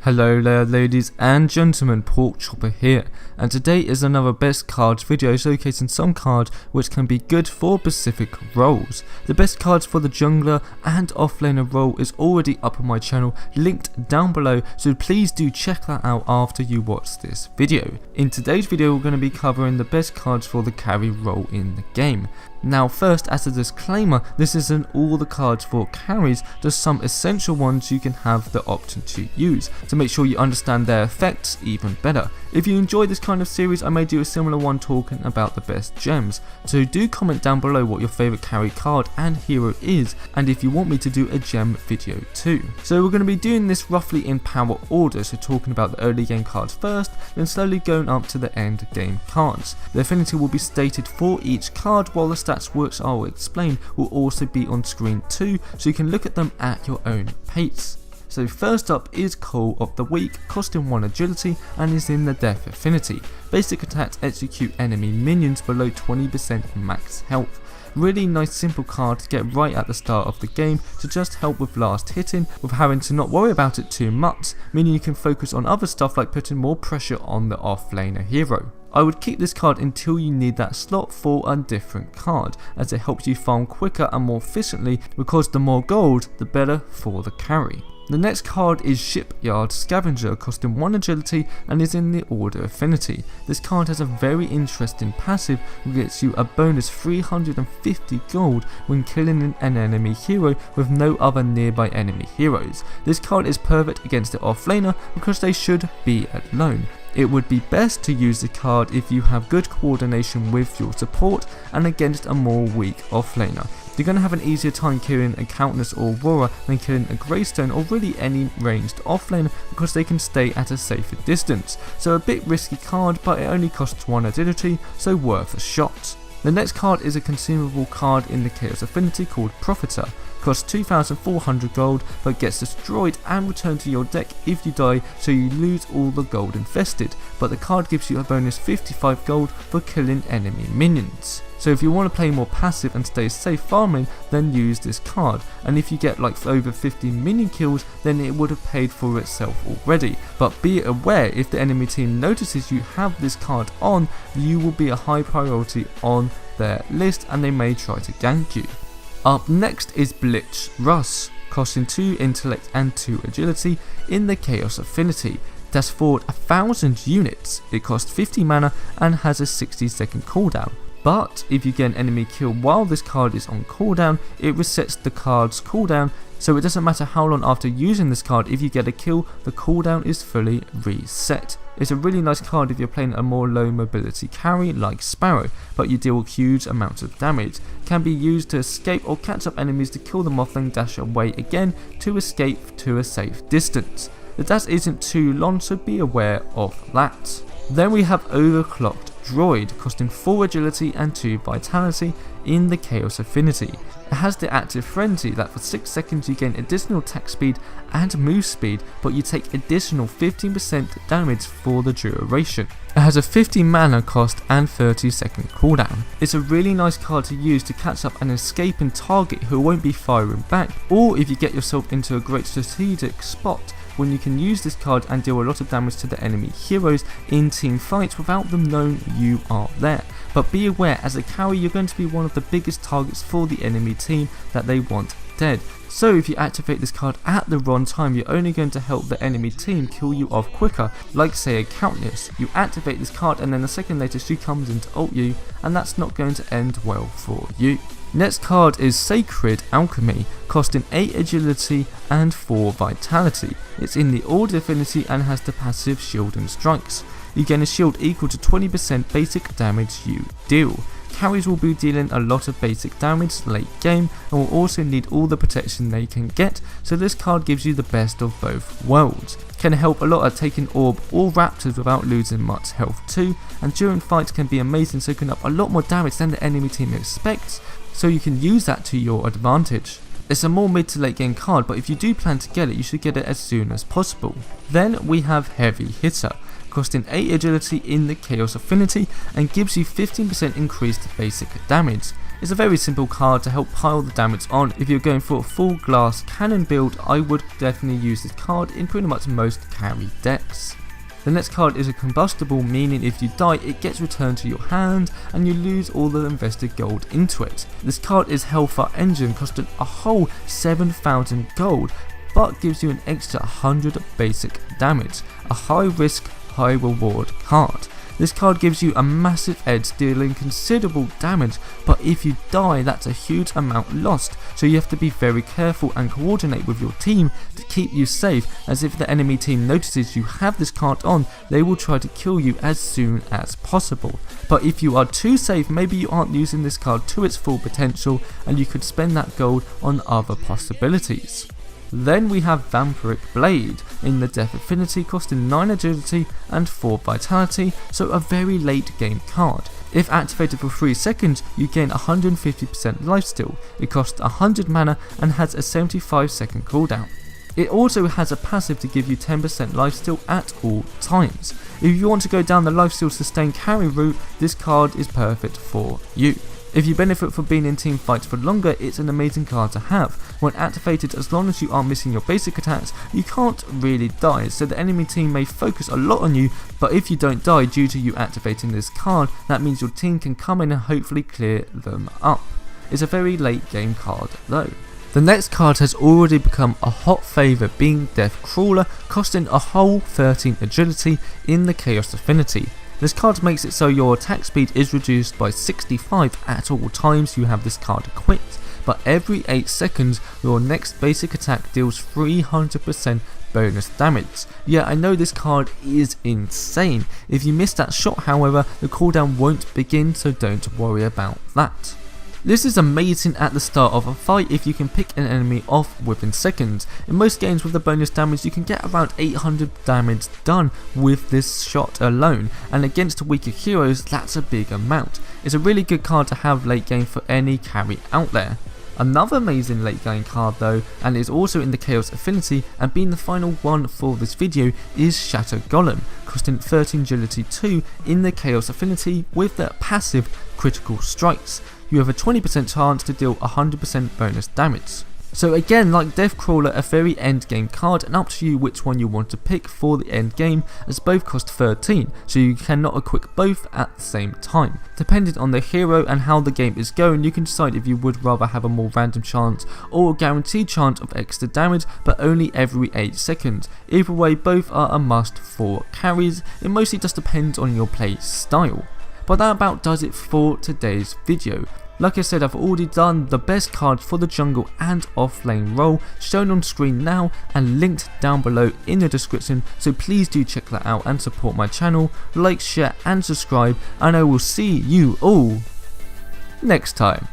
Hello there ladies and gentlemen, Pork Chopper here, and today is another best cards video showcasing some cards which can be good for specific roles. The best cards for the jungler and offlaner role is already up on my channel, linked down below, so please do check that out after you watch this video. In today's video we're going to be covering the best cards for the carry role in the game. Now first, as a disclaimer, this isn't all the cards for carries, just some essential ones you can have the option to use, to make sure you understand their effects even better. If you enjoy this kind of series, I may do a similar one talking about the best gems, so do comment down below what your favourite carry card and hero is, and if you want me to do a gem video too. So we're going to be doing this roughly in power order, so talking about the early game cards first, then slowly going up to the end game cards. The affinity will be stated for each card, while the stats which I will explain will also be on screen too, so you can look at them at your own pace. So first up is Call of the Week, costing 1 agility and is in the death affinity. Basic attacks execute enemy minions below 20% max health. Really nice simple card to get right at the start of the game to just help with last hitting with having to not worry about it too much, meaning you can focus on other stuff like putting more pressure on the offlaner hero. I would keep this card until you need that slot for a different card, as it helps you farm quicker and more efficiently, because the more gold the better for the carry. The next card is Shipyard Scavenger, costing 1 agility and is in the order affinity. This card has a very interesting passive which gets you a bonus 350 gold when killing an enemy hero with no other nearby enemy heroes. This card is perfect against the offlaner because they should be alone. It would be best to use the card if you have good coordination with your support and against a more weak offlaner. You're going to have an easier time killing a Countess or Aurora than killing a Greystone or really any ranged offlaner, because they can stay at a safer distance. So a bit risky card, but it only costs 1 agility, so worth a shot. The next card is a consumable card in the Chaos Affinity called Profiter. Costs 2,400 gold but gets destroyed and returned to your deck if you die, so you lose all the gold invested, but the card gives you a bonus 55 gold for killing enemy minions. So if you want to play more passive and stay safe farming, then use this card, and if you get like over 50 minion kills, then it would have paid for itself already. But be aware, if the enemy team notices you have this card on, you will be a high priority on their list and they may try to gank you. Up next is Blitz Russ, costing 2 intellect and 2 agility in the Chaos Affinity. It has forward 1,000 units, it costs 50 mana and has a 60-second cooldown. But if you get an enemy kill while this card is on cooldown, it resets the card's cooldown, so it doesn't matter how long after using this card, if you get a kill, the cooldown is fully reset. It's a really nice card if you're playing a more low mobility carry like Sparrow, but you deal huge amounts of damage. It can be used to escape or catch up enemies to kill them off, then dash away again to escape to a safe distance. The dash isn't too long, so be aware of that. Then we have Overclocked Droid, costing 4 agility and 2 vitality in the Chaos Affinity. It has the active frenzy that for 6 seconds you gain additional attack speed and move speed, but you take additional 15% damage for the duration. It has a 50 mana cost and 30-second cooldown. It's a really nice card to use to catch up an escaping target who won't be firing back, or if you get yourself into a great strategic spot when you can use this card and deal a lot of damage to the enemy heroes in team fights without them knowing you are there. But be aware, as a carry you're going to be one of the biggest targets for the enemy team that they want dead. So if you activate this card at the wrong time, you're only going to help the enemy team kill you off quicker, like say a Countess. You activate this card and then a second later she comes in to ult you, and that's not going to end well for you. Next card is Sacred Alchemy, costing 8 agility and 4 vitality. It's in the order affinity and has the passive Shield and Strikes. You gain a shield equal to 20% basic damage you deal. Carries will be dealing a lot of basic damage late game and will also need all the protection they can get, so this card gives you the best of both worlds. Can help a lot at taking orb or raptors without losing much health too, and during fights can be amazing, soaking up a lot more damage than the enemy team expects, so you can use that to your advantage. It's a more mid to late game card, but if you do plan to get it, you should get it as soon as possible. Then we have Heavy Hitter, costing 8 agility in the Chaos Affinity and gives you 15% increased basic damage. It's a very simple card to help pile the damage on. If you're going for a full glass cannon build, I would definitely use this card in pretty much most carry decks. The next card is a combustible, meaning if you die it gets returned to your hand and you lose all the invested gold into it. This card is Hellfire Engine, costing a whole 7,000 gold, but gives you an extra 100 basic damage. A high risk, high reward card. This card gives you a massive edge, dealing considerable damage, but if you die that's a huge amount lost, so you have to be very careful and coordinate with your team to keep you safe, as if the enemy team notices you have this card on, they will try to kill you as soon as possible. But if you are too safe, maybe you aren't using this card to its full potential and you could spend that gold on other possibilities. Then we have Vampiric Blade in the Death Affinity, costing 9 agility and 4 vitality, so a very late game card. If activated for 3 seconds, you gain 150% lifesteal. It costs 100 mana and has a 75-second cooldown. It also has a passive to give you 10% lifesteal at all times. If you want to go down the lifesteal sustain carry route, this card is perfect for you. If you benefit from being in team fights for longer, it's an amazing card to have. When activated, as long as you aren't missing your basic attacks, you can't really die, so the enemy team may focus a lot on you, but if you don't die due to you activating this card, that means your team can come in and hopefully clear them up. It's a very late game card though. The next card has already become a hot favourite, being Death Crawler, costing a whole 13 agility in the Chaos Affinity. This card makes it so your attack speed is reduced by 65 at all times you have this card equipped, but every 8 seconds your next basic attack deals 300% bonus damage. Yeah, I know this card is insane. If you miss that shot, however, the cooldown won't begin, so don't worry about that. This is amazing at the start of a fight if you can pick an enemy off within seconds. In most games with the bonus damage you can get around 800 damage done with this shot alone, and against weaker heroes that's a big amount. It's a really good card to have late game for any carry out there. Another amazing late game card though, and is also in the Chaos Affinity and being the final one for this video, is Shatter Golem, costing 13 agility 2 in the Chaos Affinity with the passive Critical Strikes. You have a 20% chance to deal 100% bonus damage. So again, like Death Crawler, a very end game card, and up to you which one you want to pick for the end game, as both cost 13, so you cannot equip both at the same time. Depending on the hero and how the game is going, you can decide if you would rather have a more random chance or a guaranteed chance of extra damage, but only every 8 seconds. Either way, both are a must for carries. It mostly just depends on your play style. But that about does it for today's video. Like I said, I've already done the best cards for the jungle and off-lane role, shown on screen now and linked down below in the description, so please do check that out and support my channel, like, share and subscribe, and I will see you all next time.